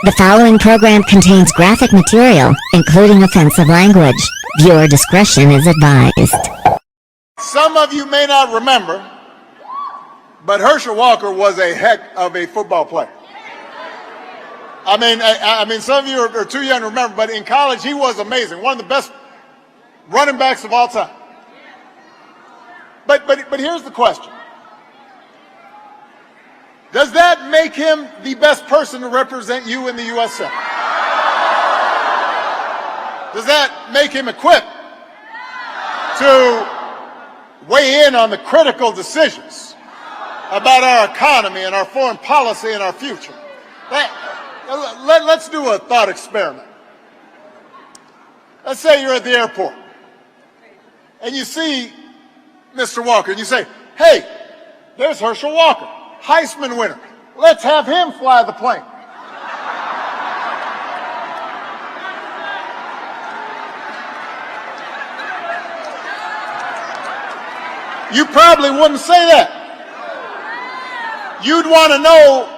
The following program contains graphic material, including offensive language. Viewer discretion is advised. Some of you may not remember, but Herschel Walker was a heck of a football player. I mean, some of you are too young to remember, but in college he was amazing. One of the best running backs of all time. But here's the question. Does that make him the best person to represent you in the U.S. Senate? Does that make him equipped to weigh in on the critical decisions about our economy and our foreign policy and our future? Let's do a thought experiment. Let's say you're at the airport and you see Mr. Walker and you say, hey, there's Herschel Walker, Heisman winner. Let's have him fly the plane. You probably wouldn't say that. You'd want to know,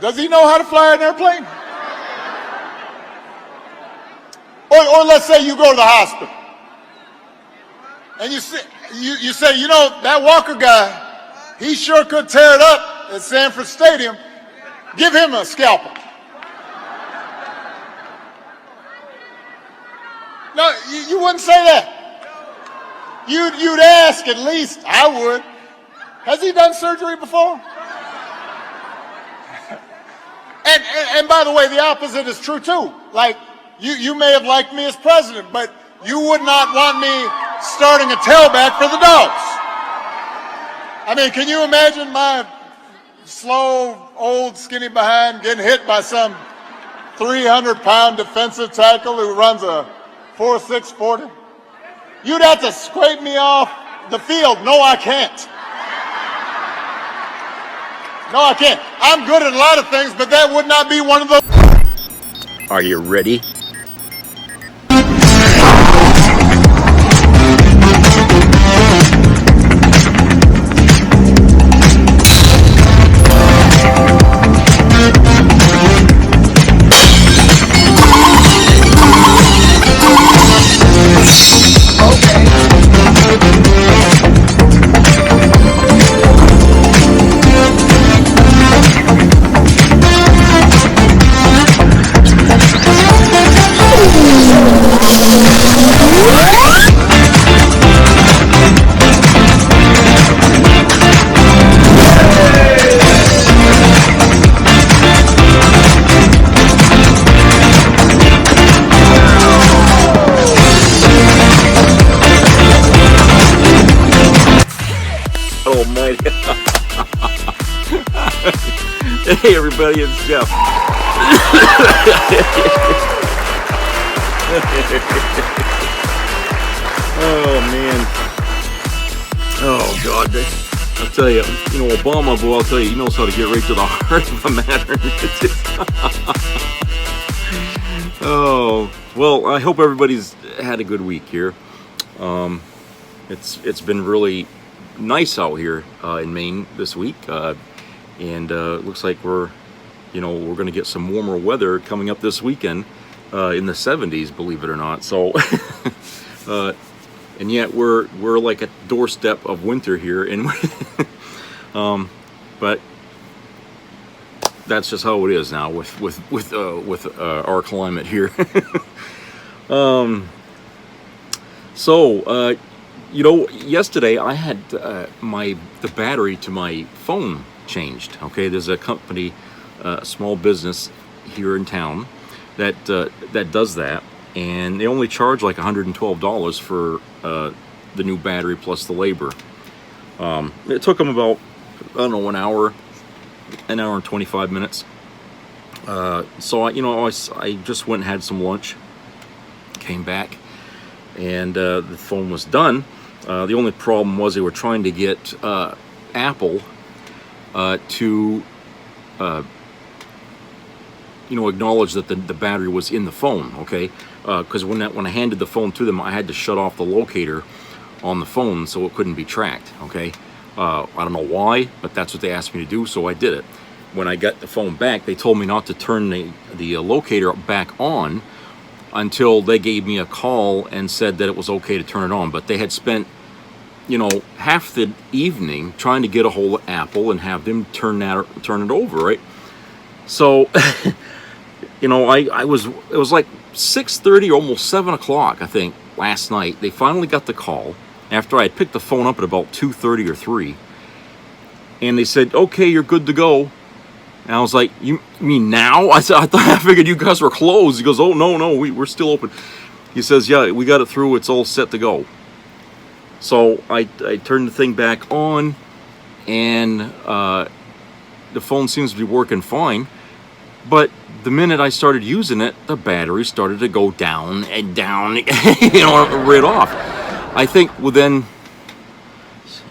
does he know how to fly an airplane? Or let's say you go to the hospital and you say, you know, that Walker guy, he sure could tear it up at Sanford Stadium. Give him a scalpel. No, you wouldn't say that. You'd ask at least, I would, has he done surgery before? And by the way, the opposite is true too. Like, you may have liked me as president, but you would not want me starting a tailback for the dogs. I mean, can you imagine my slow, old, skinny behind getting hit by some 300-pound defensive tackle who runs a 4.6 40? You'd have to scrape me off the field. No, I can't. No, I can't. I'm good at a lot of things, but that would not be one of those. Are you ready? Hey everybody, it's Jeff. Oh man. Oh God. I'll tell you, Obama, boy, I'll tell you, he knows how to get right to the heart of the matter. Oh, well, I hope everybody's had a good week here. It's been really nice out here in Maine this week. And it looks like we're going to get some warmer weather coming up this weekend in the 70s, believe it or not. So, and yet we're like a doorstep of winter here, and but that's just how it is now with our climate here. So yesterday I had the battery to my phone changed. Okay, there's a company, a small business here in town that does that, and they only charge like $112 for the new battery plus the labor. It took them about, I don't know, an hour and 25 minutes. So I just went and had some lunch, came back, and the phone was done. The only problem was they were trying to get Apple to acknowledge that the battery was in the phone. Okay, because when I handed the phone to them, I had to shut off the locator on the phone so it couldn't be tracked. Okay, I don't know why, but that's what they asked me to do, so I did it. when I got the phone back, they told me not to turn the locator back on until they gave me a call and said that it was okay to turn it on. But they had spent, half the evening trying to get a hold of Apple and have them turn it over, right? So, it was like 6:30 or almost 7 o'clock, I think, last night. They finally got the call after I had picked the phone up at about 2:30 or 3. And they said, okay, you're good to go. And I was like, you mean now? I figured you guys were closed. He goes, oh, no, we're still open. He says, yeah, we got it through. It's all set to go. So I turned the thing back on, and the phone seems to be working fine. But the minute I started using it, the battery started to go down and down, right off. I think within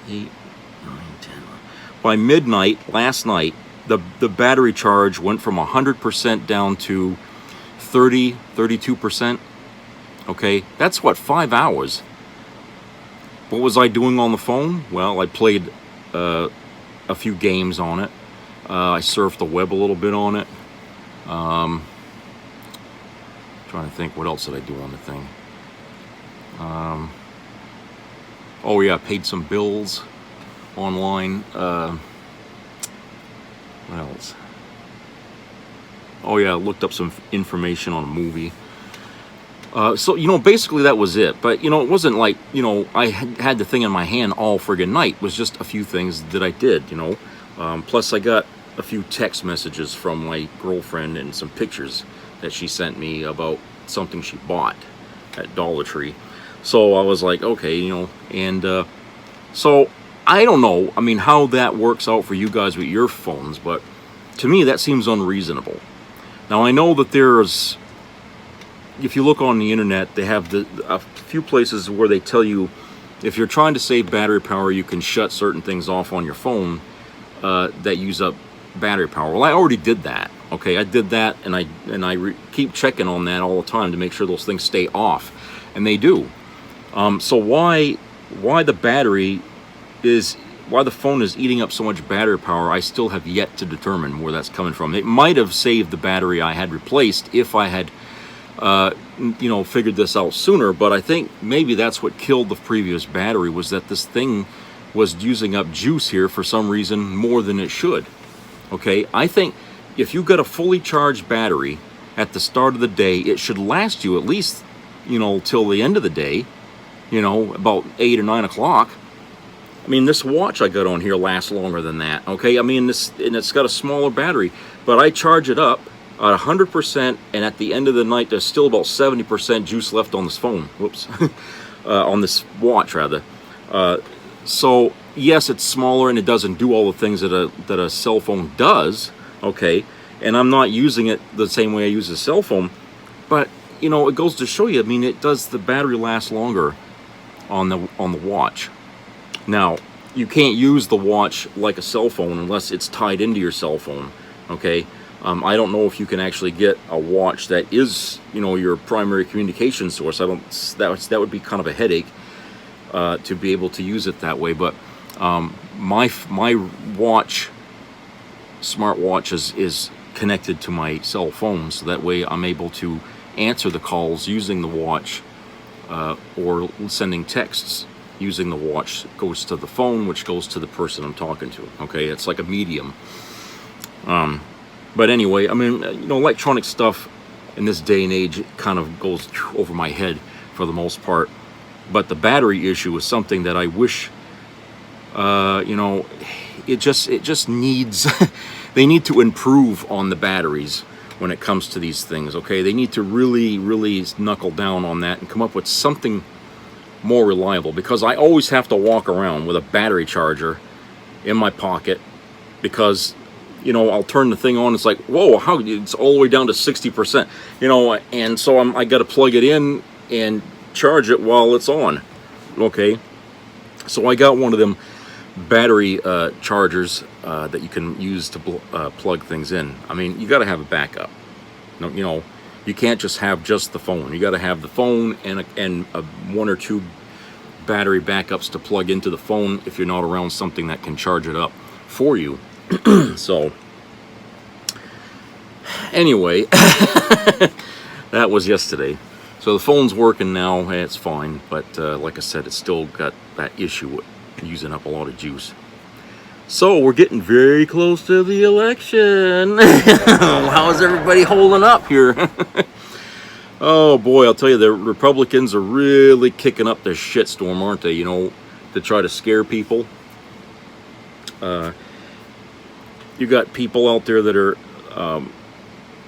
8, 9, 10, by midnight last night, the battery charge went from 100% down to 32%. Okay, that's what, 5 hours. What was I doing on the phone? Well, I played a few games on it. I surfed the web a little bit on it. Trying to think, what else did I do on the thing? Oh yeah, paid some bills online. What else? Oh yeah, looked up some information on a movie. So, basically that was it. But, it wasn't like, I had the thing in my hand all friggin' night. It was just a few things that I did, Plus I got a few text messages from my girlfriend and some pictures that she sent me about something she bought at Dollar Tree. So I was like, okay, and so I don't know, how that works out for you guys with your phones, but to me that seems unreasonable. Now I know that there's, if you look on the internet, they have a few places where they tell you if you're trying to save battery power, you can shut certain things off on your phone that use up battery power. Well, I already did that. Okay, I did that, and I keep checking on that all the time to make sure those things stay off, and they do. So why the phone is eating up so much battery power, I still have yet to determine where that's coming from. It might have saved the battery I had replaced if I had figured this out sooner, but I think maybe that's what killed the previous battery, was that this thing was using up juice here for some reason more than it should. Okay, I think if you got a fully charged battery at the start of the day, it should last you at least, till the end of the day, about 8 or 9 o'clock. This watch I got on here lasts longer than that. Okay, and it's got a smaller battery, but I charge it up at 100%, and at the end of the night, there's still about 70% juice left on this phone. Whoops, on this watch rather. So yes, it's smaller and it doesn't do all the things that a cell phone does. Okay, and I'm not using it the same way I use a cell phone, but it goes to show you. It does the battery last longer on the watch. Now, you can't use the watch like a cell phone unless it's tied into your cell phone. Okay. I don't know if you can actually get a watch that is, your primary communication source. That would be kind of a headache to be able to use it that way. But my watch, smartwatch, is connected to my cell phone, so that way I'm able to answer the calls using the watch, or sending texts using the watch. It goes to the phone, which goes to the person I'm talking to. Okay, it's like a medium. But anyway, electronic stuff in this day and age kind of goes over my head for the most part. But the battery issue is something that I wish, it just needs, they need to improve on the batteries when it comes to these things, okay? They need to really, really knuckle down on that and come up with something more reliable, because I always have to walk around with a battery charger in my pocket, because I'll turn the thing on, it's like, whoa, how, it's all the way down to 60%, and so I got to plug it in and charge it while it's on. Okay, so I got one of them battery chargers that you can use to plug things in. You got to have a backup. You can't just have just the phone. You got to have the phone and one or two battery backups to plug into the phone if you're not around something that can charge it up for you. So Anyway, that was yesterday. So the phone's working now, it's fine, but like I said, it's still got that issue with using up a lot of juice. So we're getting very close to the election. How is everybody holding up here? Oh boy, I'll tell you, the Republicans are really kicking up their shitstorm, aren't they? You know, to try to scare people. You got people out there that are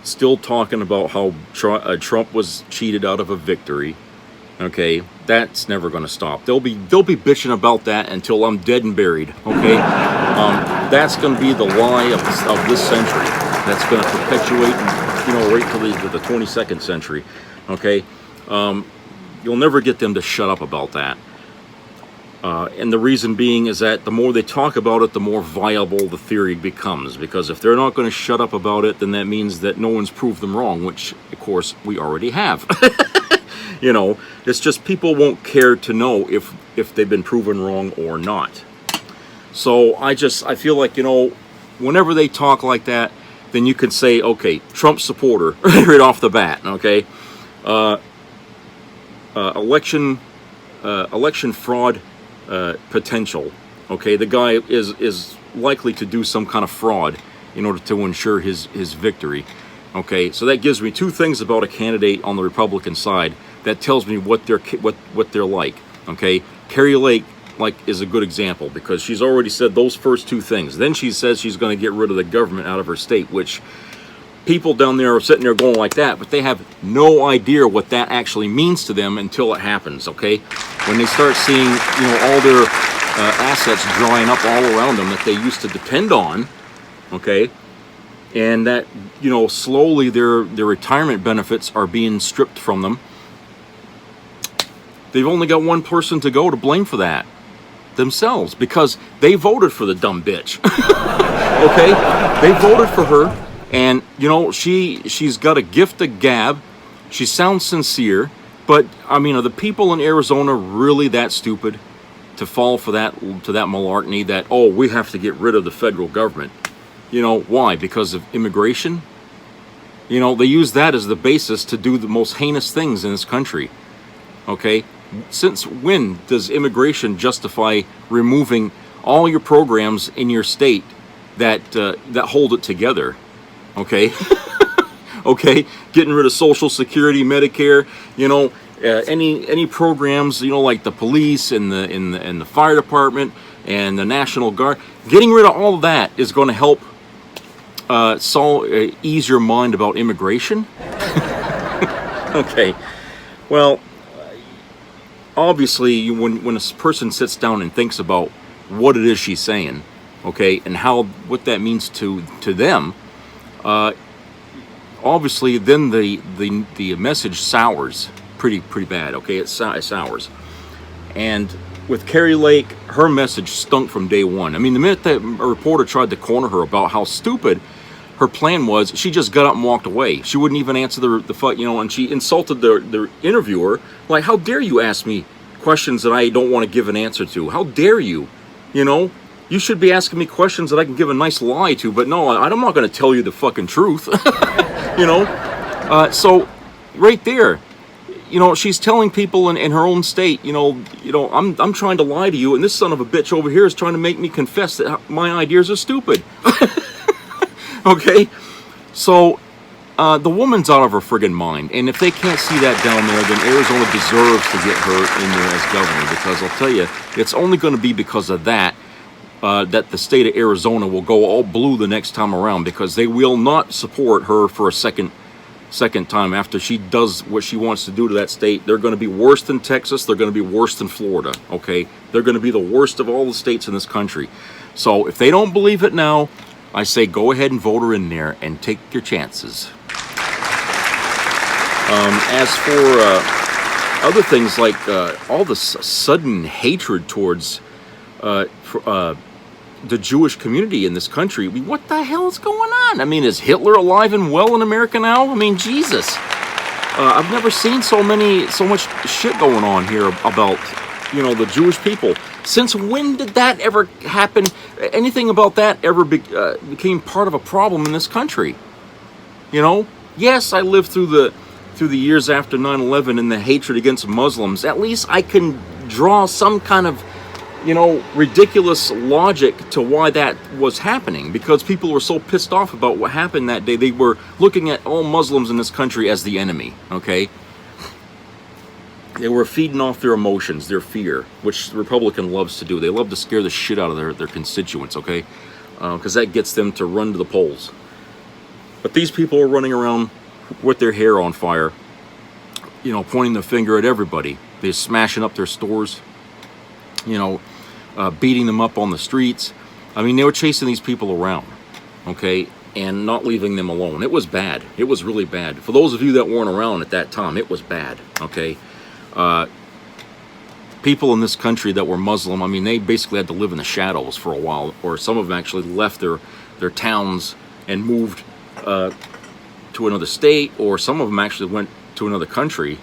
still talking about how Trump was cheated out of a victory. Okay, that's never going to stop. They'll be bitching about that until I'm dead and buried. Okay, that's going to be the lie of this century. That's going to perpetuate, you know, right to the 22nd century. Okay, you'll never get them to shut up about that. And the reason being is that the more they talk about it, the more viable the theory becomes. Because if they're not going to shut up about it, then that means that no one's proved them wrong, which, of course, we already have. You know, it's just people won't care to know if they've been proven wrong or not. So I feel like, you know, whenever they talk like that, then you can say, okay, Trump supporter right off the bat, okay? Election fraud potential, okay? The guy is likely to do some kind of fraud in order to ensure his victory, okay? So that gives me two things about a candidate on the Republican side that tells me what they're like, okay? Carrie Lake, like, is a good example because she's already said those first two things. Then she says she's going to get rid of the government out of her state, which people down there are sitting there going like that, but they have no idea what that actually means to them until it happens, okay? When they start seeing, you know, all their assets drying up all around them that they used to depend on, okay? And that, you know, slowly their retirement benefits are being stripped from them. They've only got one person to go to blame for that. Themselves, because they voted for the dumb bitch. Okay? They voted for her, and, you know, she's got a gift of gab. She sounds sincere, but, I mean, are the people in Arizona really that stupid to fall for that, to that malarkey that, oh, we have to get rid of the federal government? You know, why? Because of immigration? You know, they use that as the basis to do the most heinous things in this country. Okay? Since when does immigration justify removing all your programs in your state that hold it together? Okay, okay, getting rid of Social Security, Medicare, you know, any programs, you know, like the police and the fire department and the National Guard. Getting rid of all of that is going to help ease your mind about immigration. Okay, well. Obviously, when a person sits down and thinks about what it is she's saying, okay, and what that means to them, obviously then the message sours pretty bad, okay? It sours. And with Carrie Lake, her message stunk from day one. I mean, the minute that a reporter tried to corner her about how stupid her plan was, she just got up and walked away. She wouldn't even answer the you know, and she insulted the interviewer. Like, how dare you ask me questions that I don't want to give an answer to? How dare you? You know, you should be asking me questions that I can give a nice lie to, but no, I'm not going to tell you the fucking truth. You know, so right there, you know, she's telling people in her own state, you know, I'm trying to lie to you, and this son of a bitch over here is trying to make me confess that my ideas are stupid. Okay, so the woman's out of her friggin' mind, and if they can't see that down there, then Arizona deserves to get her in there as governor, because I'll tell you, it's only going to be because of that that the state of Arizona will go all blue the next time around, because they will not support her for a second time after she does what she wants to do to that state. They're going to be worse than Texas. They're going to be worse than Florida, okay? They're going to be the worst of all the states in this country. So if they don't believe it now, I say go ahead and vote her in there and take your chances. As for other things like all the sudden hatred towards the Jewish community in this country, I mean, what the hell is going on? I mean, is Hitler alive and well in America now? I mean, Jesus. I've never seen so much shit going on here about, you know, the Jewish people. Since when did that ever happen? Anything about that ever became part of a problem in this country? You know, yes, I lived through the years after 9/11 and the hatred against Muslims. At least I can draw some kind of, ridiculous logic to why that was happening, because people were so pissed off about what happened that day. They were looking at all Muslims in this country as the enemy, okay? They were feeding off their emotions, their fear, which the Republican loves to do. They love to scare the shit out of their constituents, okay? Because that gets them to run to the polls. But these people are running around with their hair on fire, pointing the finger at everybody. They're smashing up their stores, beating them up on the streets. I mean, they were chasing these people around, okay, and not leaving them alone. It was bad. It was really bad. For those of you that weren't around at that time, it was bad, okay? People in this country that were Muslim, I mean, they basically had to live in the shadows for a while, or some of them actually left their towns and moved to another state, or some of them actually went to another country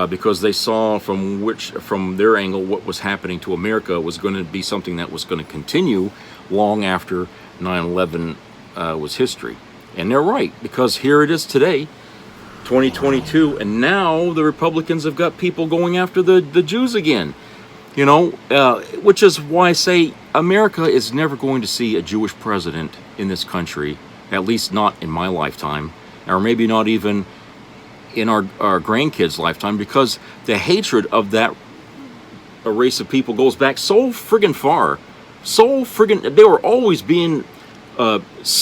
because they saw from their angle what was happening to America was going to be something that was going to continue long after 9/11 was history. And they're right, because here it is today, 2022, and now the Republicans have got people going after the Jews again, which is why I say America is never going to see a Jewish president in this country, at least not in my lifetime, or maybe not even in our grandkids' lifetime, because the hatred of that race of people goes back so friggin' far. They were always being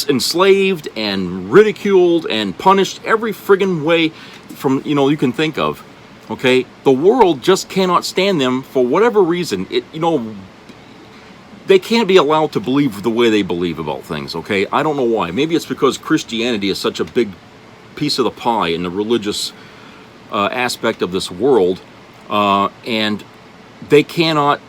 enslaved and ridiculed and punished every friggin' way from, you can think of. Okay? The world just cannot stand them for whatever reason. They can't be allowed to believe the way they believe about things, okay? I don't know why. Maybe it's because Christianity is such a big piece of the pie in the religious aspect of this world, and they cannot,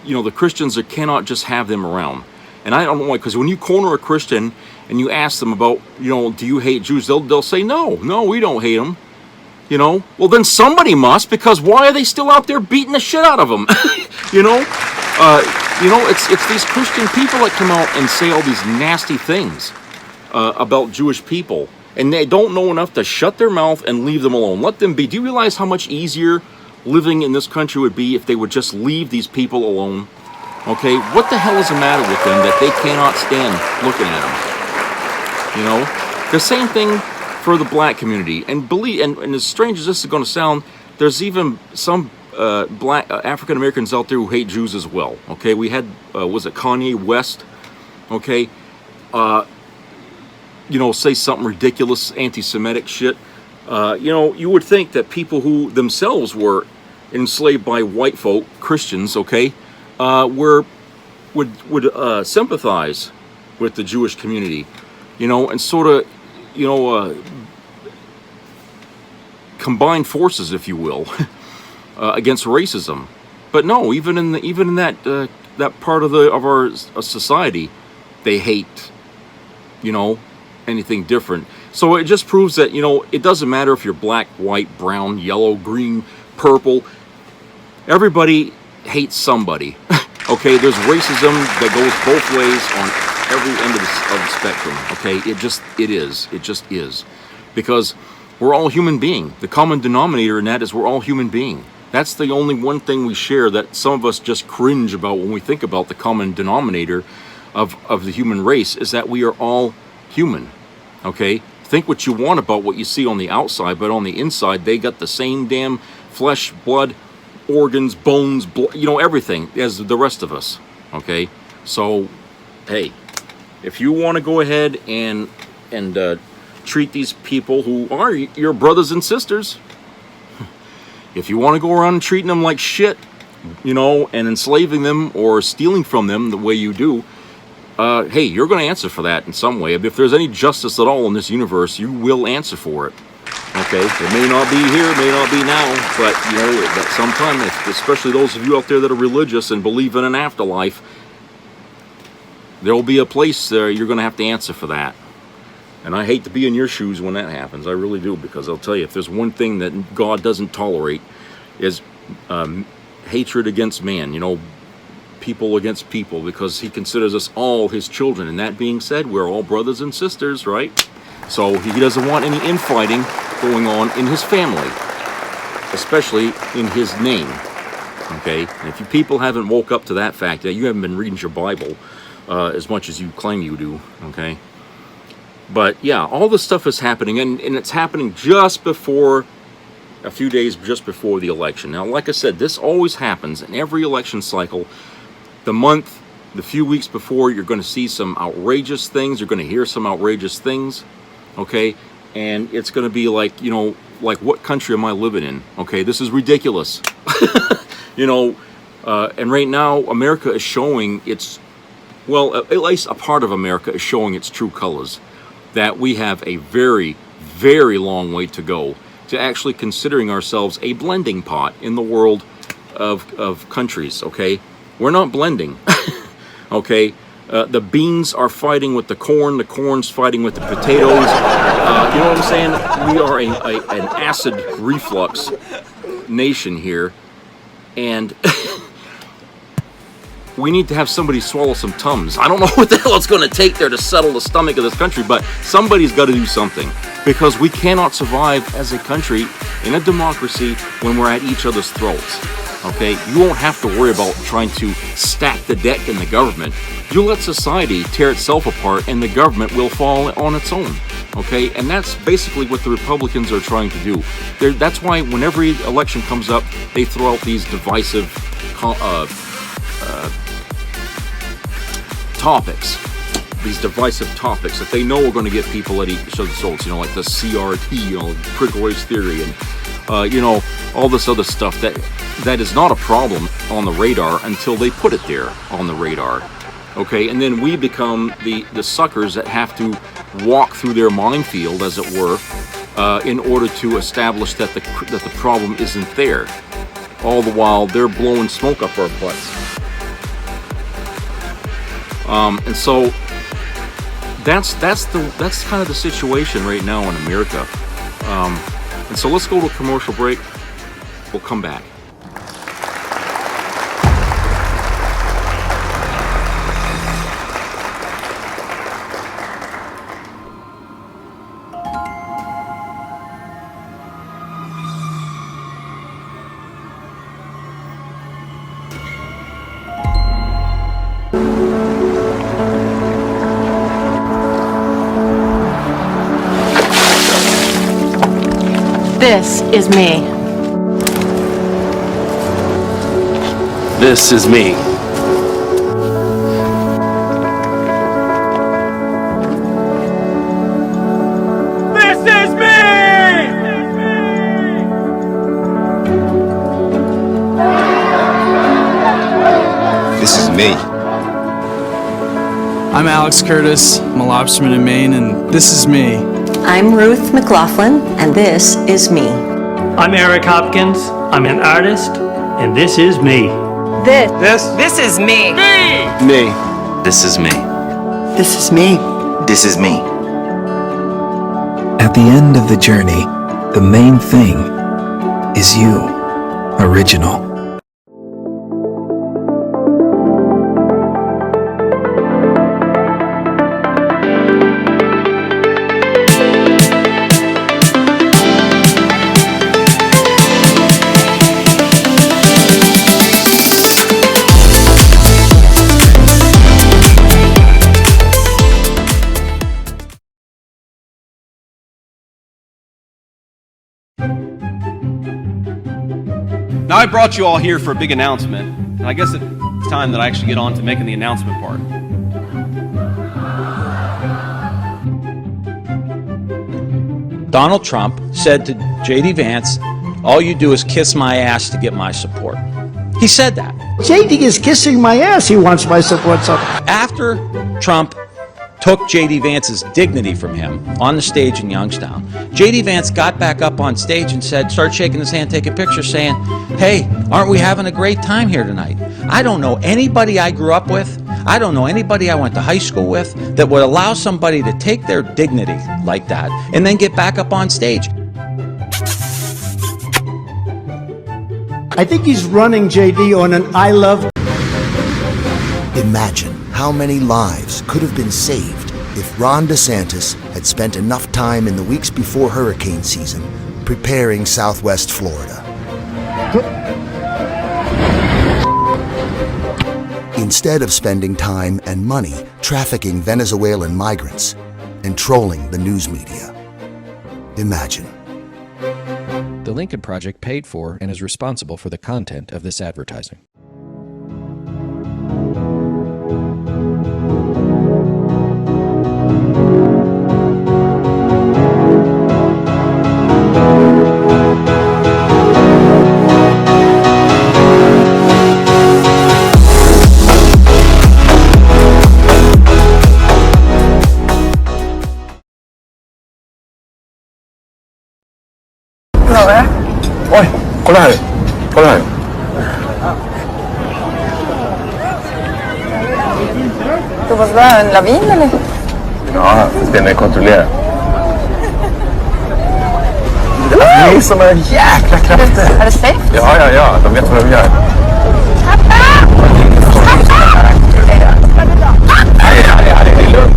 the Christians cannot just have them around. And I don't know why, because when you corner a Christian and you ask them about, do you hate Jews, they'll say, no, we don't hate them. Well, then somebody must, because why are they still out there beating the shit out of them? It's these Christian people that come out and say all these nasty things about Jewish people, and they don't know enough to shut their mouth and leave them alone. Let them be. Do you realize how much easier living in this country would be if they would just leave these people alone? Okay, what the hell is the matter with them that they cannot stand looking at them? The same thing for the black community. And and as strange as this is going to sound, there's even some black African Americans out there who hate Jews as well. Okay, we had was it Kanye West? Okay, say something ridiculous, anti-Semitic shit. You would think that people who themselves were enslaved by white folk, Christians, okay, would sympathize with the Jewish community, and sort of, combine forces, if you will, against racism. But no, even in that part of our society, they hate, anything different. So it just proves that, it doesn't matter if you're black, white, brown, yellow, green, purple. Everybody hates somebody. Okay, there's racism that goes both ways on every end of the spectrum. Okay, it just is. Because we're all human beings. The common denominator in that is we're all human beings. That's the only one thing we share that some of us just cringe about when we think about the common denominator of the human race, is that we are all human. Okay? Think what you want about what you see on the outside, but on the inside, they got the same damn flesh, blood, organs, bones, everything as the rest of us. Okay? So, hey, if you want to go ahead and treat these people who are your brothers and sisters, if you want to go around treating them like shit, and enslaving them or stealing from them the way you do, hey, you're going to answer for that in some way. If there's any justice at all in this universe, you will answer for it. Okay, it may not be here, it may not be now, but that sometime, especially those of you out there that are religious and believe in an afterlife, there will be a place there you're going to have to answer for that. And I hate to be in your shoes when that happens. I really do, because I'll tell you, if there's one thing that God doesn't tolerate is hatred against man, people against people, because he considers us all his children. And that being said, we're all brothers and sisters, right? So he doesn't want any infighting going on in his family, especially in his name. Okay, and if you people haven't woke up to that fact, that you haven't been reading your Bible as much as you claim you do, okay? But yeah, all this stuff is happening, and it's happening just before, a few days just before the election. Now, like I said, this always happens in every election cycle. The few weeks before, you're going to see some outrageous things, you're going to hear some outrageous things, okay? And it's going to be like, you know, like, what country am I living in? Okay, this is ridiculous. You know, and right now, America is showing its, well, at least a part of America is showing its true colors. That we have a very, very long way to go to actually considering ourselves a blending pot in the world of countries, okay? We're not blending, okay? The beans are fighting with the corn's fighting with the potatoes. You know what I'm saying? We are an acid reflux nation here. And we need to have somebody swallow some Tums. I don't know what the hell it's going to take there to settle the stomach of this country, but somebody's got to do something, because we cannot survive as a country in a democracy when we're at each other's throats. Okay, you won't have to worry about trying to stack the deck in the government. You let society tear itself apart, and the government will fall on its own. Okay, and that's basically what the Republicans are trying to do. That's why whenever election comes up, they throw out these divisive topics. These divisive topics that they know are going to get people at each other's throats. You know, like the CRT, you know, critical race theory, and you know, all this other stuff that is not a problem on the radar until they put it there on the radar. Okay, and then we become the suckers that have to walk through their minefield, as it were, in order to establish that the problem isn't there. All the while they're blowing smoke up our butts. And so that's kind of the situation right now in America. And so let's go to a commercial break. We'll come back. This is me. This is me. This is me! This is me. I'm Alex Curtis. I'm a lobsterman in Maine, and this is me. I'm Ruth McLaughlin, and this is me. I'm Eric Hopkins. I'm an artist, and this is me. This is me. Me. This is me. This is me. This is me. At the end of the journey, the main thing is you, original. Now I brought you all here for a big announcement, and I guess it's time that I actually get on to making the announcement part. Donald Trump said to J.D. Vance, all you do is kiss my ass to get my support. He said that. JD is kissing my ass. He wants my support. So after Trump took J.D. Vance's dignity from him on the stage in Youngstown, J.D. Vance got back up on stage and started shaking his hand, taking pictures, saying, hey, aren't we having a great time here tonight? I don't know anybody I grew up with, I don't know anybody I went to high school with that would allow somebody to take their dignity like that and then get back up on stage. I think he's running JD on an I love. Imagine how many lives could have been saved if Ron DeSantis had spent enough time in the weeks before hurricane season preparing Southwest Florida. Instead of spending time and money trafficking Venezuelan migrants and trolling the news media. Imagine. The Lincoln Project paid for and is responsible for the content of this advertising. Oj, kolla här. Kolla här. Det var bara en lavin eller? Ja, den är kontrollerad. Det är såna jäkla krafter. Är det safe? Ja, de vet vad de gör. Nej, det är lugnt.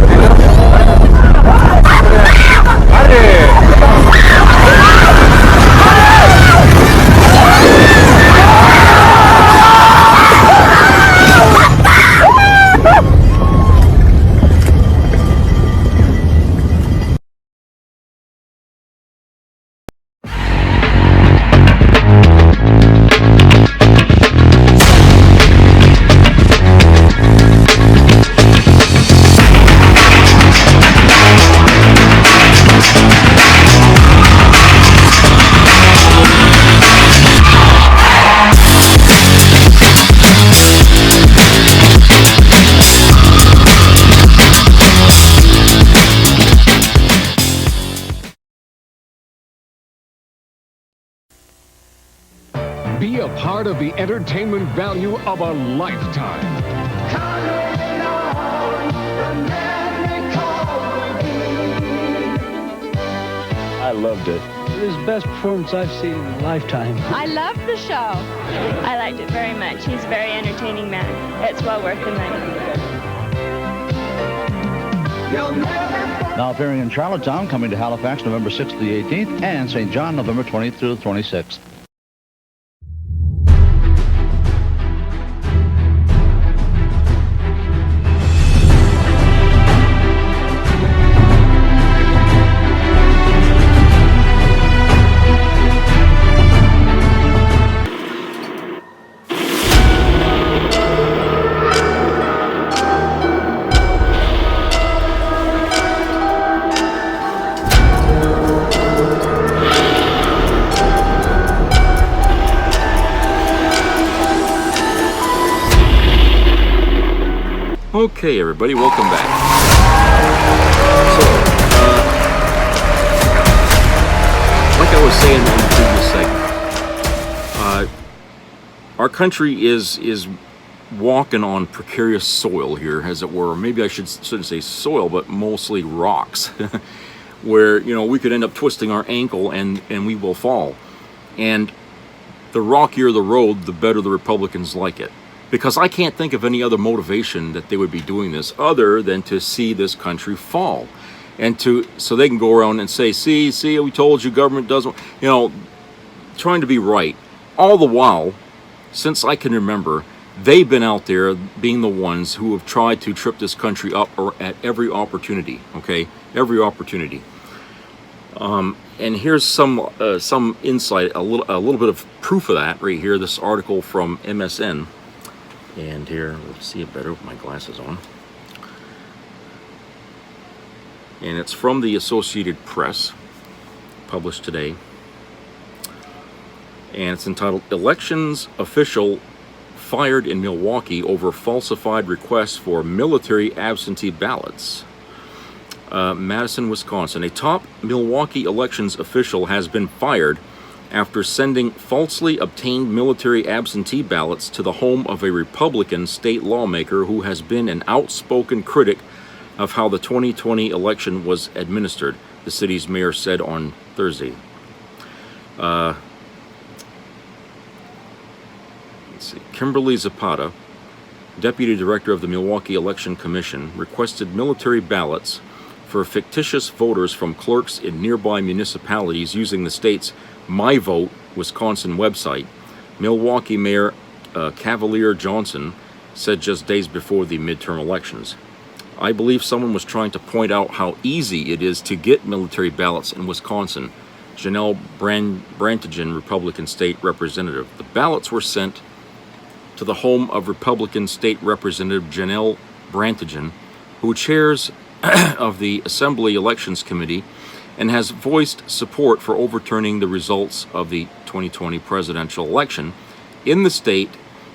Be a part of the entertainment value of a lifetime. I loved it. It was the best performance I've seen in a lifetime. I loved the show. I liked it very much. He's a very entertaining man. It's well worth the money. Now appearing in Charlottetown, coming to Halifax November 6th to the 18th, and St. John November 20th through the 26th. Okay, everybody, welcome back. So, like I was saying in the previous segment, our country is walking on precarious soil here, as it were. Maybe I shouldn't say soil, but mostly rocks, where we could end up twisting our ankle and we will fall. And the rockier the road, the better the Republicans like it. Because I can't think of any other motivation that they would be doing this other than to see this country fall. And so they can go around and say, see, we told you government doesn't, trying to be right. All the while, since I can remember, they've been out there being the ones who have tried to trip this country up or at every opportunity, okay? Every opportunity. And here's some insight, a little bit of proof of that right here, this article from MSN. And here, let's see it better with my glasses on. And it's from the Associated Press, published today. And it's entitled, Elections Official Fired in Milwaukee Over Falsified Requests for Military Absentee Ballots. Madison, Wisconsin. A top Milwaukee elections official has been fired after sending falsely obtained military absentee ballots to the home of a Republican state lawmaker who has been an outspoken critic of how the 2020 election was administered, the city's mayor said on Thursday. Let's see. Kimberly Zapata, deputy director of the Milwaukee Election Commission, requested military ballots for fictitious voters from clerks in nearby municipalities using the state's MyVote Wisconsin website. Milwaukee Mayor Cavalier Johnson said just days before the midterm elections, "I believe someone was trying to point out how easy it is to get military ballots in Wisconsin." Janelle Brantigan, Republican state representative. The ballots were sent to the home of Republican State Representative Janelle Brantigan, who chairs of the Assembly Elections Committee and has voiced support for overturning the results of the 2020 presidential election in the state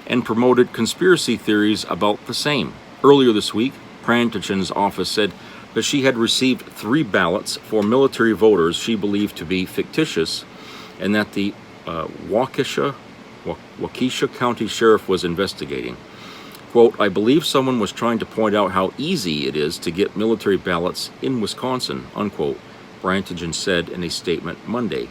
and promoted conspiracy theories about the same. Earlier this week, Brantigan's office said that she had received 3 ballots for military voters she believed to be fictitious, and that the Waukesha County Sheriff was investigating. Quote, "I believe someone was trying to point out how easy it is to get military ballots in Wisconsin," unquote, Brantigan said in a statement Monday.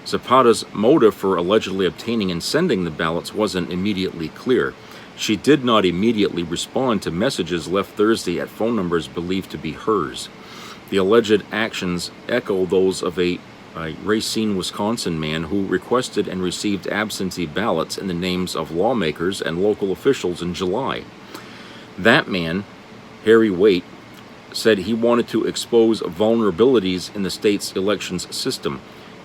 Zapata's motive for allegedly obtaining and sending the ballots wasn't immediately clear. She did not immediately respond to messages left Thursday at phone numbers believed to be hers. The alleged actions echo those of a Racine, Wisconsin man who requested and received absentee ballots in the names of lawmakers and local officials in July. That man, Harry Waite, said he wanted to expose vulnerabilities in the state's elections system.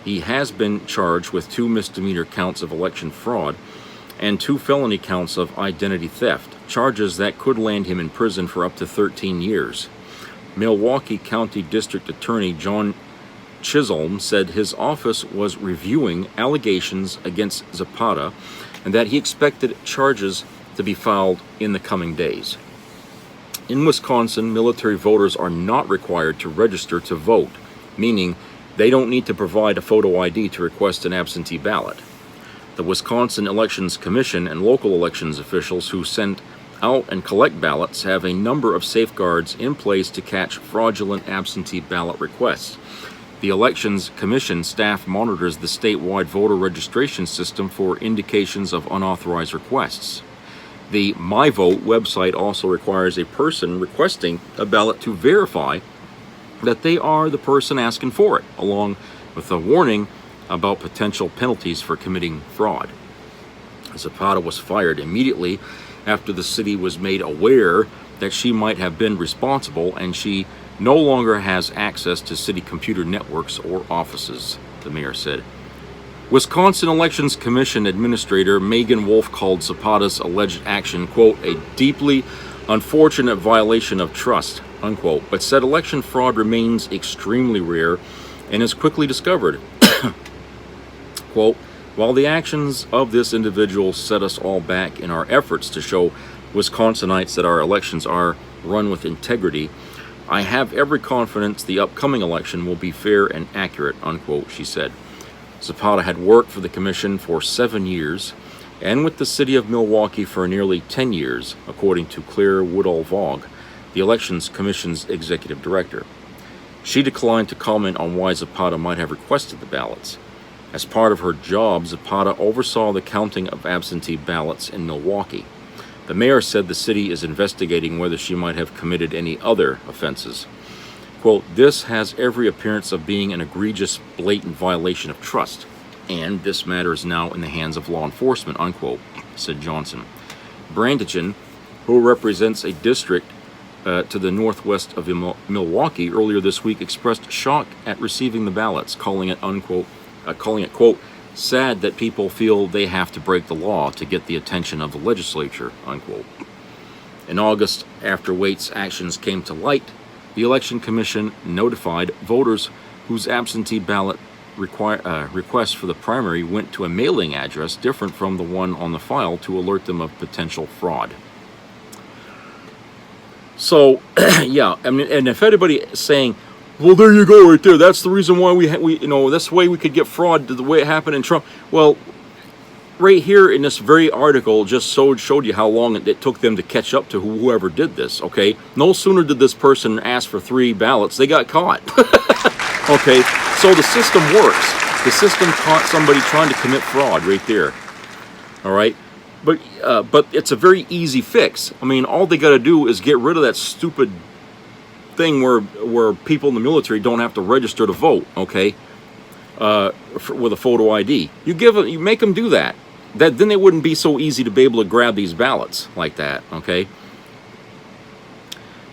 He has been charged with 2 misdemeanor counts of election fraud and 2 felony counts of identity theft, charges that could land him in prison for up to 13 years. Milwaukee County District Attorney John Chisholm said his office was reviewing allegations against Zapata and that he expected charges to be filed in the coming days. In Wisconsin, military voters are not required to register to vote, meaning they don't need to provide a photo ID to request an absentee ballot. The Wisconsin Elections Commission and local elections officials who send out and collect ballots have a number of safeguards in place to catch fraudulent absentee ballot requests. The Elections Commission staff monitors the statewide voter registration system for indications of unauthorized requests. The MyVote website also requires a person requesting a ballot to verify that they are the person asking for it, along with a warning about potential penalties for committing fraud. Zapata was fired immediately after the city was made aware that she might have been responsible, and she no longer has access to city computer networks or offices, the mayor said. Wisconsin Elections Commission Administrator Megan Wolf called Zapata's alleged action, quote, "a deeply unfortunate violation of trust," unquote, but said election fraud remains extremely rare and is quickly discovered. Quote, "While the actions of this individual set us all back in our efforts to show Wisconsinites that our elections are run with integrity, I have every confidence the upcoming election will be fair and accurate," unquote, she said. Zapata had worked for the commission for 7 years and with the city of Milwaukee for nearly 10 years, according to Claire Woodall-Vaugh, the Elections Commission's executive director. She declined to comment on why Zapata might have requested the ballots. As part of her job, Zapata oversaw the counting of absentee ballots in Milwaukee. The mayor said the city is investigating whether she might have committed any other offenses. Quote, "This has every appearance of being an egregious, blatant violation of trust, and this matter is now in the hands of law enforcement," unquote, said Johnson. Brantigan, who represents a district to the northwest of Milwaukee, earlier this week expressed shock at receiving the ballots, calling it, quote, "sad that people feel they have to break the law to get the attention of the legislature," unquote. In August, after Waite's actions came to light, the Election Commission notified voters whose absentee ballot request for the primary went to a mailing address different from the one on the file to alert them of potential fraud. So, yeah, I mean, and if anybody is saying, "Well, there you go, right there. That's the reason why we that's the way we could get fraud, the way it happened in Trump." Well, right here in this very article just showed you how long it took them to catch up to whoever did this. Okay, no sooner did this person ask for 3 ballots, they got caught. Okay, so the system works. The system caught somebody trying to commit fraud right there. All right, but it's a very easy fix. I mean, all they got to do is get rid of that stupid thing where people in the military don't have to register to vote, okay, with a photo ID. You make them do that. Then it wouldn't be so easy to be able to grab these ballots like that, okay?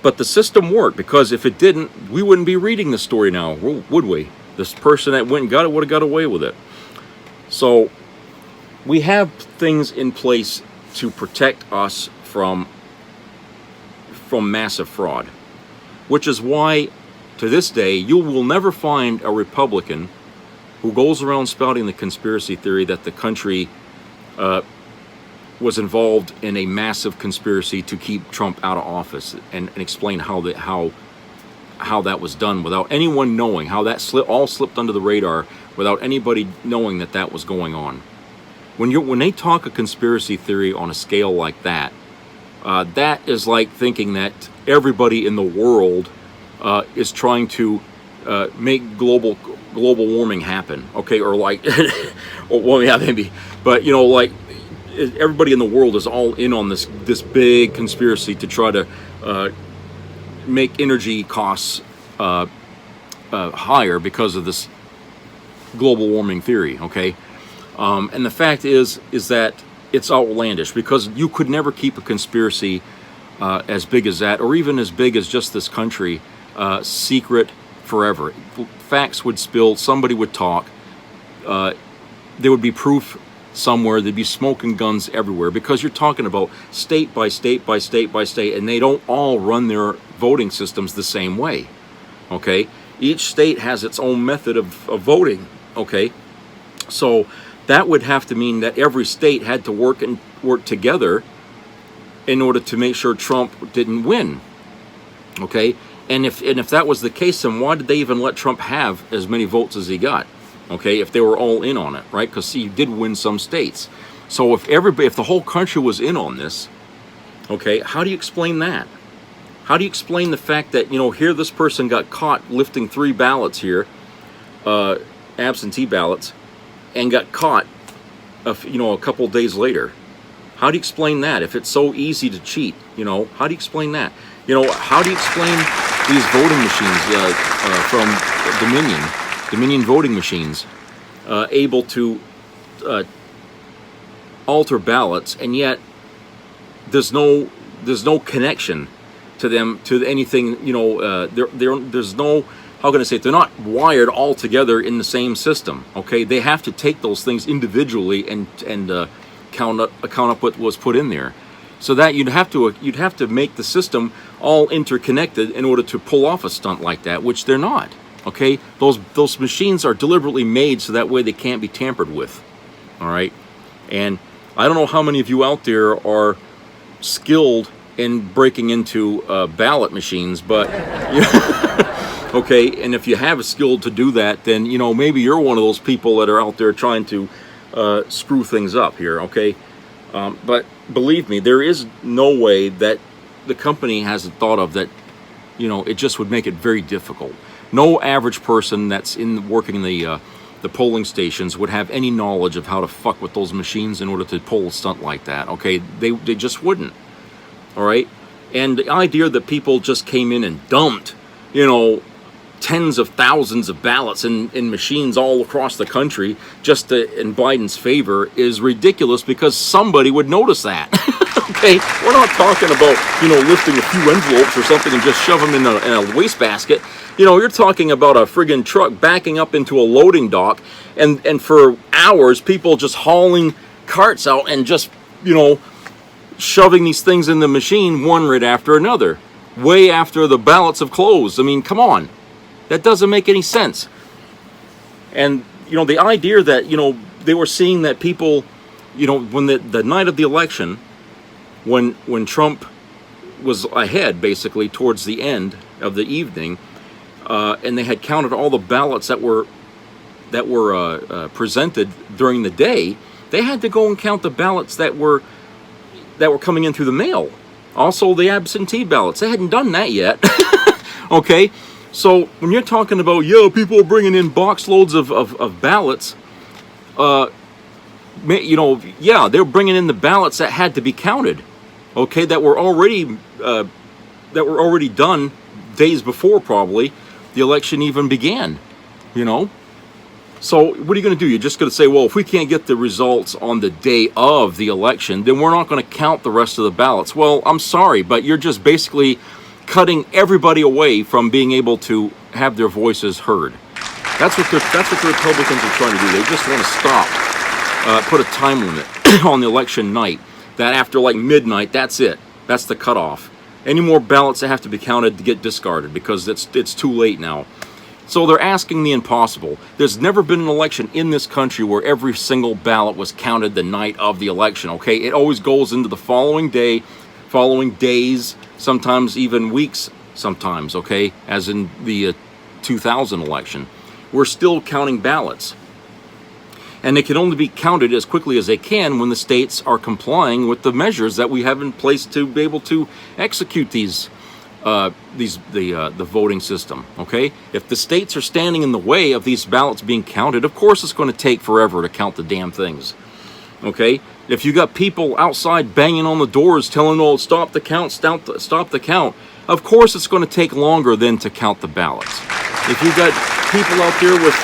But the system worked, because if it didn't, we wouldn't be reading the story now, would we? This person that went and got it would have got away with it. So we have things in place to protect us from massive fraud, which is why, to this day, you will never find a Republican who goes around spouting the conspiracy theory that the country was involved in a massive conspiracy to keep Trump out of office, and explain how that was done without anyone knowing, how that all slipped under the radar without anybody knowing that was going on. When they talk a conspiracy theory on a scale like that, that is like thinking that everybody in the world is trying to make global warming happen, okay, or like, well, yeah, maybe, but like everybody in the world is all in on this big conspiracy to try to make energy costs higher because of this global warming theory, okay? And the fact is that it's outlandish, because you could never keep a conspiracy as big as that, or even as big as just this country, secret forever. Facts would spill, somebody would talk, there would be proof somewhere, there'd be smoke and guns everywhere, because you're talking about state by state by state by state, and they don't all run their voting systems the same way, okay? Each state has its own method of voting, okay? So that would have to mean that every state had to work together in order to make sure Trump didn't win, okay? And if that was the case, then why did they even let Trump have as many votes as he got? Okay, if they were all in on it, right? Because he did win some states. So if the whole country was in on this, okay, how do you explain that? How do you explain the fact that, here this person got caught lifting 3 ballots here, absentee ballots, and got caught, a couple of days later? How do you explain that? If it's so easy to cheat, how do you explain that? How do you explain these voting machines from Dominion voting machines, able to alter ballots, and yet there's no connection to them to anything. There's no, how can I say it? They're not wired all together in the same system. Okay, they have to take those things individually and count up what was put in there. So that you'd have to make the system all interconnected in order to pull off a stunt like that, which they're not. Okay, those machines are deliberately made so that way they can't be tampered with. All right, and I don't know how many of you out there are skilled in breaking into ballot machines, but okay, and if you have a skill to do that, then maybe you're one of those people that are out there trying to screw things up here. Okay, but believe me, there is no way that the company hasn't thought of that. It just would make it very difficult. No average person that's working in the polling stations would have any knowledge of how to fuck with those machines in order to pull a stunt like that. Okay, they just wouldn't. All right, and the idea that people just came in and dumped, tens of thousands of ballots in machines all across the country just in Biden's favor is ridiculous, because somebody would notice that. Okay, we're not talking about lifting a few envelopes or something and just shove them in a wastebasket. You're talking about a friggin' truck backing up into a loading dock, and for hours people just hauling carts out and just shoving these things in the machine one right after another, way after the ballots have closed. I mean, come on, that doesn't make any sense. And the idea that they were seeing that people, when the night of the election, when Trump was ahead basically towards the end of the evening, and they had counted all the ballots that were presented during the day, they had to go and count the ballots that were coming in through the mail. Also the ballots, they hadn't done that yet. Okay, so when you're talking about people are bringing in box loads of ballots, yeah, they're bringing in the ballots that had to be counted, okay, that were already done days before probably the election even began, So what are you going to do? You're just going to say, well, if we can't get the results on the day of the election, then we're not going to count the rest of the ballots. Well, I'm sorry, but you're just basically cutting everybody away from being able to have their voices heard. That's what the Republicans are trying to do. They just want to stop, put a time limit on the election night, that after like midnight, that's it. That's the cutoff. Any more ballots that have to be counted to get discarded because it's too late now. So they're asking the impossible. There's never been an election in this country where every single ballot was counted the night of the election, okay? It always goes into the following day, following days, sometimes even weeks sometimes, okay? As in the 2000 election. We're still counting ballots. And they can only be counted as quickly as they can when the states are complying with the measures that we have in place to be able to execute the voting system, okay? If the states are standing in the way of these ballots being counted, of course it's going to take forever to count the damn things, okay? If you got people outside banging on the doors telling, oh, stop the count, stop the count, of course it's going to take longer than to count the ballots. If you got people out there with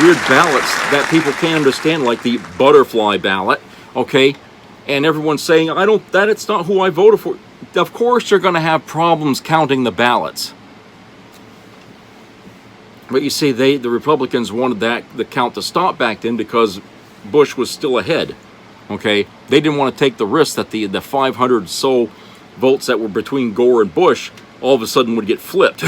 weird ballots that people can't understand, like the butterfly ballot, okay, and everyone's saying, it's not who I voted for. Of course you're going to have problems counting the ballots. But you see, the Republicans wanted the count to stop back then because Bush was still ahead, okay? They didn't want to take the risk that the 500 so votes that were between Gore and Bush all of a sudden would get flipped.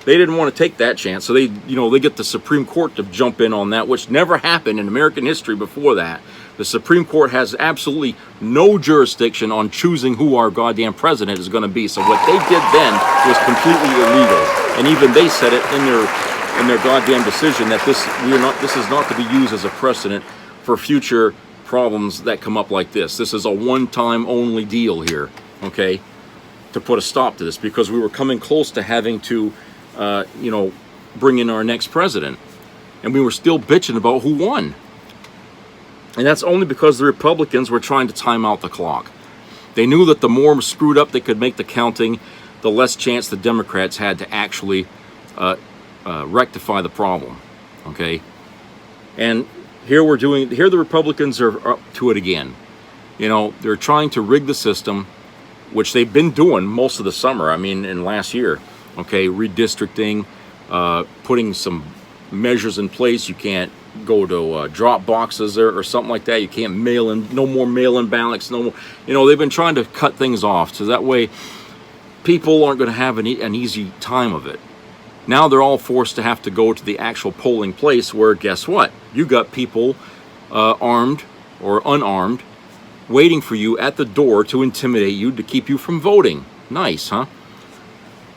They didn't want to take that chance, so they get the Supreme Court to jump in on that, which never happened in American history before that. The Supreme Court has absolutely no jurisdiction on choosing who our goddamn president is going to be. So what they did then was completely illegal, and even they said it in their goddamn decision that this is not to be used as a precedent for future problems that come up like this. This is a one-time only deal here, okay, to put a stop to this, because we were coming close to having to bring in our next president, and we were still bitching about who won. And that's only because the Republicans were trying to time out the clock. They knew that the more screwed up they could make the counting, the less chance the Democrats had to actually rectify the problem, okay? And here the Republicans are up to it again. They're trying to rig the system, which they've been doing most of the summer, in last year. Okay, redistricting, putting some measures in place. You can't go to drop boxes or something like that. You can't mail in, no more mail-in ballots, no more. They've been trying to cut things off so that way people aren't going to have an easy time of it. Now they're all forced to have to go to the actual polling place where, guess what? You got people armed or unarmed waiting for you at the door to intimidate you, to keep you from voting. Nice, huh?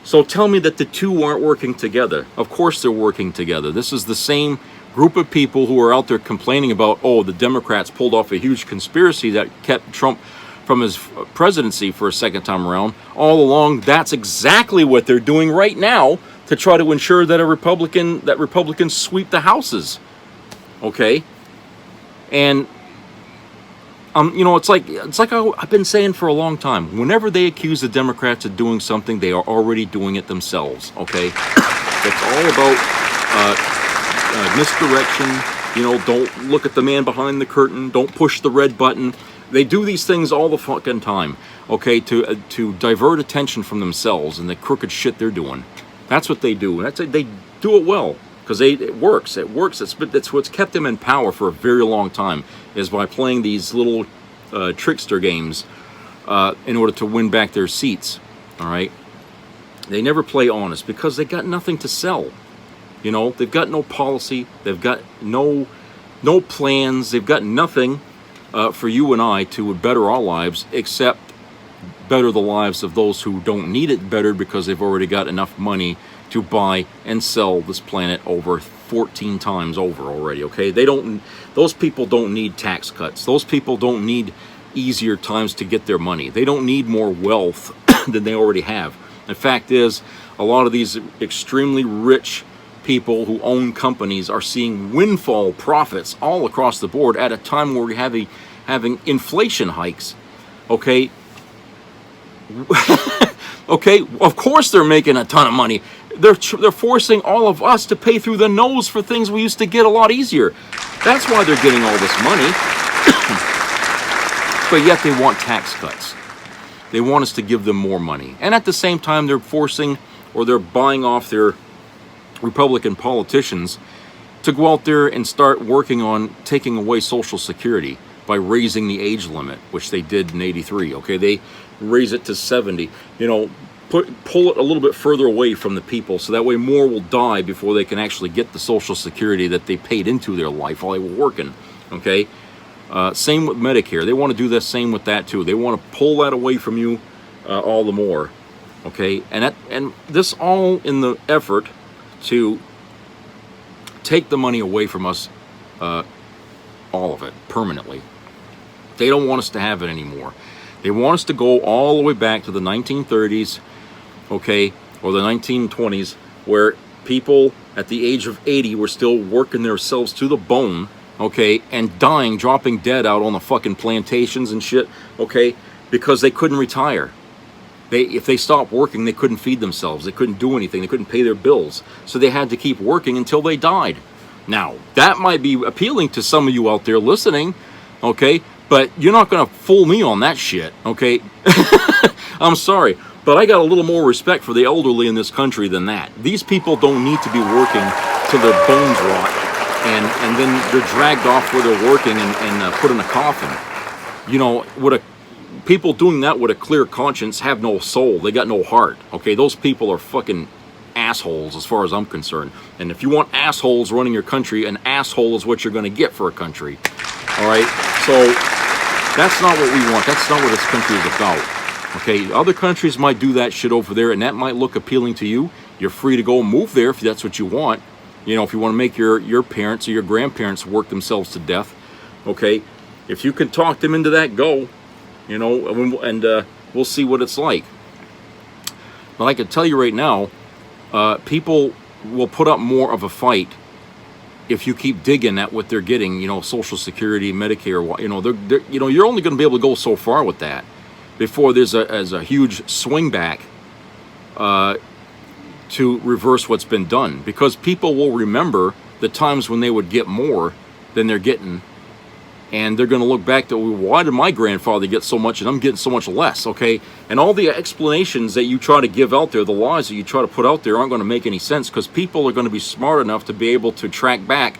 So tell me that the two aren't working together. Of course they're working together. This is the same group of people who are out there complaining about, oh, the Democrats pulled off a huge conspiracy that kept Trump from his presidency for a second time around. All along, that's exactly what they're doing right now to try to ensure that Republicans sweep the houses. Okay? And it's like I've been saying for a long time. Whenever they accuse the Democrats of doing something, they are already doing it themselves. Okay, it's all about misdirection. Don't look at the man behind the curtain. Don't push the red button. They do these things all the fucking time. Okay, to divert attention from themselves and the crooked shit they're doing. That's what they do, and they do it well. Because it works. It's what's kept them in power for a very long time, is by playing these little trickster games in order to win back their seats. All right, they never play honest because they got nothing to sell. They've got no policy. They've got no plans. They've got nothing for you and I to better our lives, except better the lives of those who don't need it better because they've already got enough money to buy and sell this planet over 14 times over already, okay? Those people don't need tax cuts. Those people don't need easier times to get their money. They don't need more wealth than they already have. The fact is, a lot of these extremely rich people who own companies are seeing windfall profits all across the board at a time where we're having inflation hikes. Okay. Okay, of course they're making a ton of money. They're forcing all of us to pay through the nose for things we used to get a lot easier. That's why they're getting all this money. But yet they want tax cuts. They want us to give them more money. And at the same time, they're forcing, or they're buying off their Republican politicians to go out there and start working on taking away Social Security by raising the age limit, which they did in '83. Okay, they raise it to 70. You know, pull it a little bit further away from the people, so that way more will die before they can actually get the Social Security that they paid into their life while they were working. Okay, same with Medicare. They want to do the same with that too. They want to pull that away from you all the more. Okay, and this all in the effort to take the money away from us, all of it, permanently. They don't want us to have it anymore. They want us to go all the way back to the 1930s, okay, or the 1920s, where people at the age of 80 were still working themselves to the bone, okay, and dying, dropping dead out on the fucking plantations and shit, okay, because they couldn't retire. If they stopped working, they couldn't feed themselves. They couldn't do anything. They couldn't pay their bills. So they had to keep working until they died. Now, that might be appealing to some of you out there listening, okay? But you're not going to fool me on that shit, okay? I'm sorry, but I got a little more respect for the elderly in this country than that. These people don't need to be working till their bones rot, and then they're dragged off where they're working and put in a coffin. You know, people doing that with a clear conscience have no soul. They got no heart, okay? Those people are fucking assholes as far as I'm concerned. And if you want assholes running your country, an asshole is what you're going to get for a country. All right? So that's not what we want. That's not what this country is about. Okay? Other countries might do that shit over there, and that might look appealing to you. You're free to go and move there if that's what you want. You know, if you want to make your parents or your grandparents work themselves to death. Okay? If you can talk them into that, go. You know, and we'll see what it's like. But I can tell you right now, people will put up more of a fight if you keep digging at what they're getting. You know, Social Security, Medicare. You know, you know, you're only going to be able to go so far with that before there's a huge swing back to reverse what's been done. Because people will remember the times when they would get more than they're getting. And they're going to look back to, why did my grandfather get so much and I'm getting so much less, okay? And all the explanations that you try to give out there, the lies that you try to put out there aren't going to make any sense, because people are going to be smart enough to be able to track back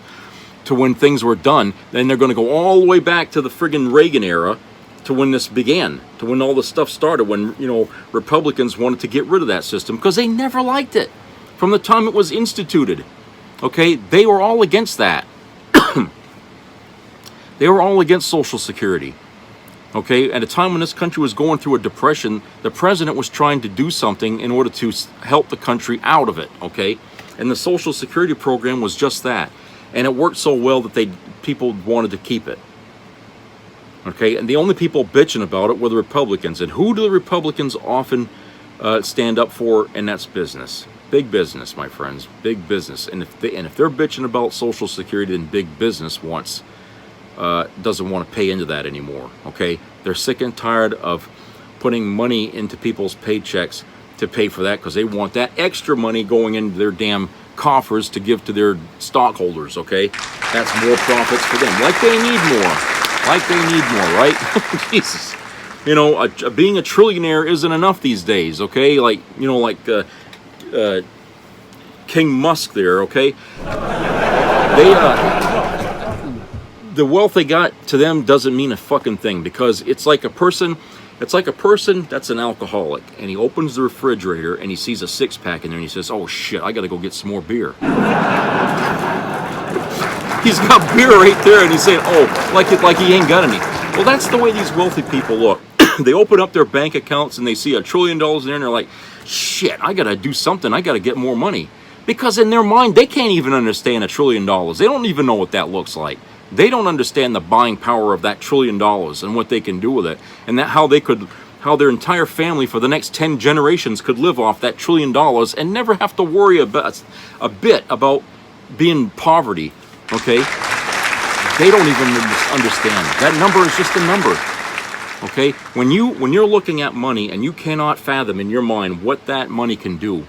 to when things were done. Then they're going to go all the way back to the friggin' Reagan era, to when this began, to when all this stuff started, when, you know, Republicans wanted to get rid of that system, because they never liked it from the time it was instituted, okay? They were all against that. They were all against Social Security, okay? At a time when this country was going through a depression, the president was trying to do something in order to help the country out of it, okay? And the Social Security program was just that. And it worked so well that people wanted to keep it, okay? And the only people bitching about it were the Republicans. And who do the Republicans often stand up for? And that's business. Big business, my friends, big business. And if they're bitching about Social Security, then big business doesn't want to pay into that anymore, okay? They're sick and tired of putting money into people's paychecks to pay for that, because they want that extra money going into their damn coffers to give to their stockholders, okay? That's more profits for them. Like they need more. Like they need more, right? Jesus. You know, being a trillionaire isn't enough these days, okay? Like, you know, like King Musk there, okay? The wealth they got to them doesn't mean a fucking thing, because it's like a person that's an alcoholic, and he opens the refrigerator and he sees a six-pack in there and he says, oh shit, I gotta go get some more beer. He's got beer right there and he's saying, oh, like he ain't got any. Well, that's the way these wealthy people look. They open up their bank accounts and they see $1 trillion in there and they're like, shit, I gotta do something, I gotta get more money. Because in their mind, they can't even understand $1 trillion. They don't even know what that looks like. They don't understand the buying power of that $1 trillion and what they can do with it, and how they could how their entire family for the next 10 generations could live off that $1 trillion and never have to worry a bit about being in poverty, okay? They don't even understand. That number is just a number, okay? When you're looking at money and you cannot fathom in your mind what that money can do,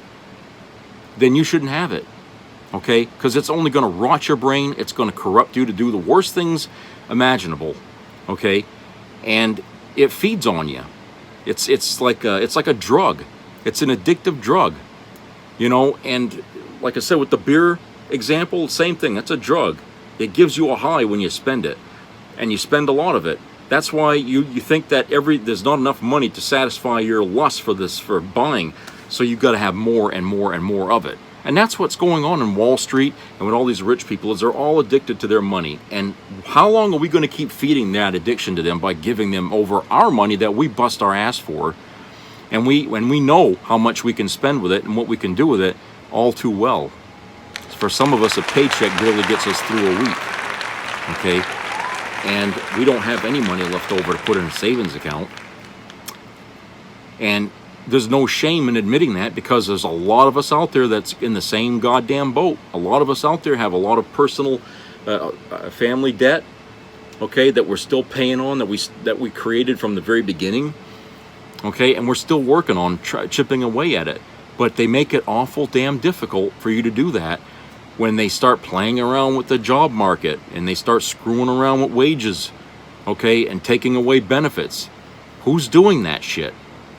then you shouldn't have it, okay? Because it's only going to rot your brain. It's going to corrupt you to do the worst things imaginable, okay? And it feeds on you. It's like a drug. It's an addictive drug, you know. And like I said with the beer example, same thing. That's a drug. It gives you a high when you spend it, and you spend a lot of it. That's why you think that there's not enough money to satisfy your lust for buying, so you've got to have more and more and more of it. And that's what's going on in Wall Street and with all these rich people, is they're all addicted to their money. And how long are we going to keep feeding that addiction to them by giving them over our money that we bust our ass for? And we know how much we can spend with it and what we can do with it all too well. For some of us, a paycheck barely gets us through a week, okay? And we don't have any money left over to put in a savings account. And there's no shame in admitting that, because there's a lot of us out there that's in the same goddamn boat. A lot of us out there have a lot of personal family debt, okay, that we're still paying on, that we created from the very beginning, okay, and we're still working on chipping away at it. But they make it awful damn difficult for you to do that when they start playing around with the job market and they start screwing around with wages, okay, and taking away benefits. Who's doing that shit?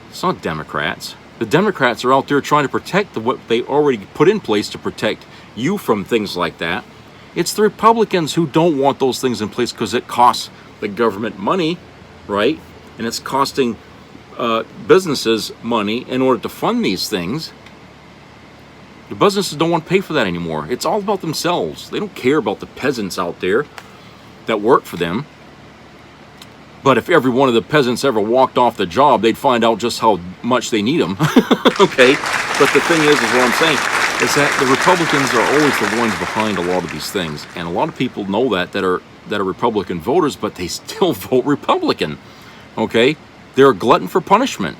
It's not Democrats. The Democrats are out there trying to protect what they already put in place to protect you from things like that. It's the Republicans who don't want those things in place because it costs the government money, right? And it's costing businesses money in order to fund these things. The businesses don't want to pay for that anymore. It's all about themselves. They don't care about the peasants out there that work for them. But if every one of the peasants ever walked off the job, they'd find out just how much they need them. Okay? But the thing is what I'm saying, is that the Republicans are always the ones behind a lot of these things. And a lot of people know that are Republican voters, but they still vote Republican. Okay? They're a glutton for punishment.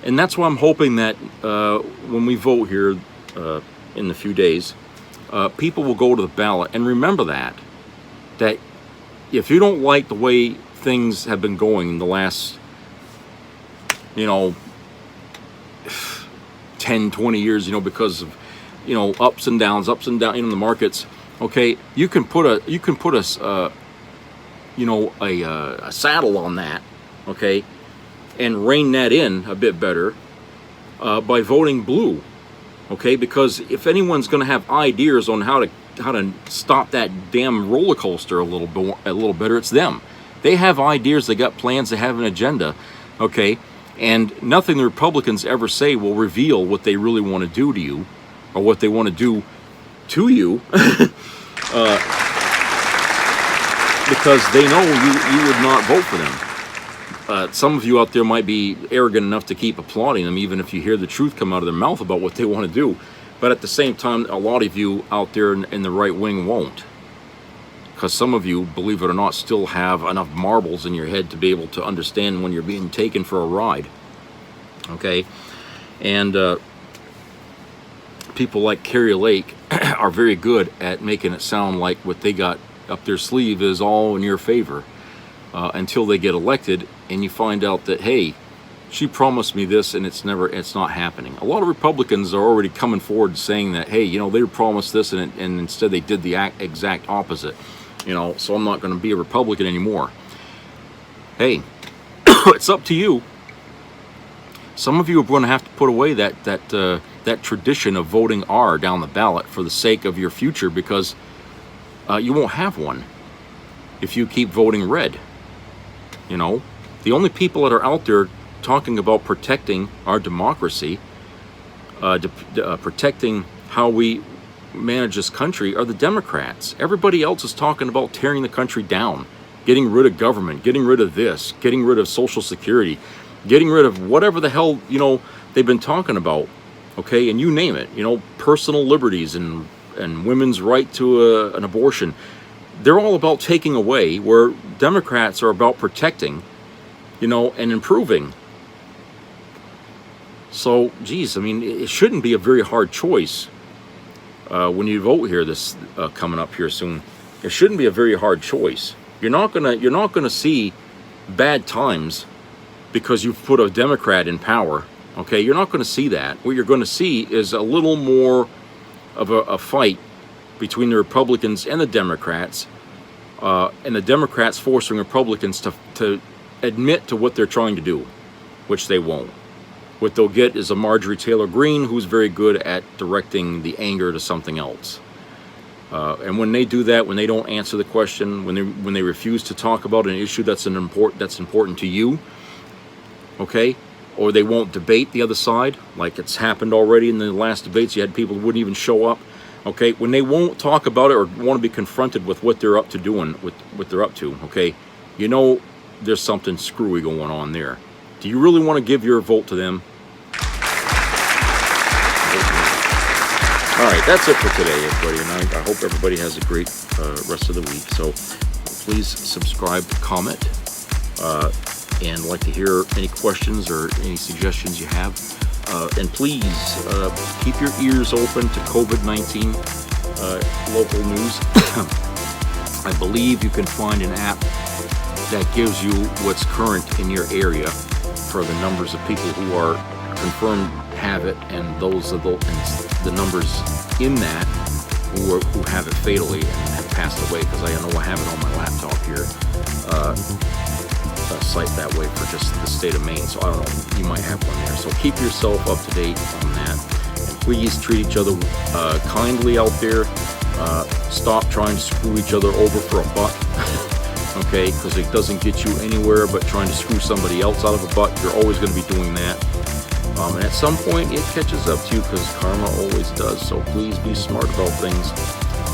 And that's why I'm hoping that when we vote here in a few days, people will go to the ballot and remember that if you don't like the way things have been going in the last, 10, 20 years, because of, ups and downs in the markets, okay, you can put a saddle on that, okay, and rein that in a bit better by voting blue, okay, because if anyone's going to have ideas on how to stop that damn roller coaster a little better, it's them. They have ideas, they got plans, they have an agenda, okay, and nothing the Republicans ever say will reveal what they really want to do to you, or what they want to do to you, because they know you would not vote for them. Some of you out there might be arrogant enough to keep applauding them, even if you hear the truth come out of their mouth about what they want to do. But at the same time, a lot of you out there in the right wing won't. Because some of you, believe it or not, still have enough marbles in your head to be able to understand when you're being taken for a ride. Okay? And people like Carrie Lake are very good at making it sound like what they got up their sleeve is all in your favor. Until they get elected and you find out that, hey, she promised me this and it's not happening. A lot of Republicans are already coming forward saying that, hey, they promised this and instead they did the exact opposite. So I'm not going to be a Republican anymore. Hey, it's up to you. Some of you are going to have to put away that tradition of voting R down the ballot for the sake of your future, because you won't have one if you keep voting red. The only people that are out there talking about protecting our democracy, protecting how we manage this country, are the Democrats. Everybody else is talking about tearing the country down, getting rid of government, getting rid of this, getting rid of Social Security, getting rid of whatever the hell, they've been talking about, okay, and you name it, personal liberties and women's right to an abortion. They're all about taking away, where Democrats are about protecting. you know, and improving. So, geez, I mean, it shouldn't be a very hard choice when you vote here. This coming up here soon, it shouldn't be a very hard choice. You're not gonna see bad times because you've put a Democrat in power. Okay, you're not going to see that. What you're going to see is a little more of a fight between the Republicans and the Democrats, and the Democrats forcing Republicans to admit to what they're trying to do, which they won't. What they'll get is a Marjorie Taylor Greene who's very good at directing the anger to something else. And when they do that, when they don't answer the question, when they refuse to talk about an issue that's important to you, okay, or they won't debate the other side, like it's happened already in the last debates. You had people who wouldn't even show up. Okay, when they won't talk about it or want to be confronted with what they're up to doing, what they're up to, okay, you know there's something screwy going on there. Do you really want to give your vote to them? All right, that's it for today, everybody, and I hope everybody has a great rest of the week. So please subscribe, comment, and like to hear any questions or any suggestions you have. And please keep your ears open to COVID-19 local news. I believe you can find an app that gives you what's current in your area for the numbers of people who are confirmed have it, and those of the numbers in that who have it fatally and have passed away. Because I know I have it on my laptop here. Site that way for just the state of Maine, so I don't know, you might have one there. So keep yourself up to date on that, and please treat each other kindly out there. Stop trying to screw each other over for a buck, okay, because it doesn't get you anywhere, but trying to screw somebody else out of a buck, you're always going to be doing that. And at some point it catches up to you, because karma always does. So please be smart about things.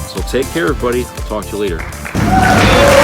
So take care, everybody. I'll talk to you later.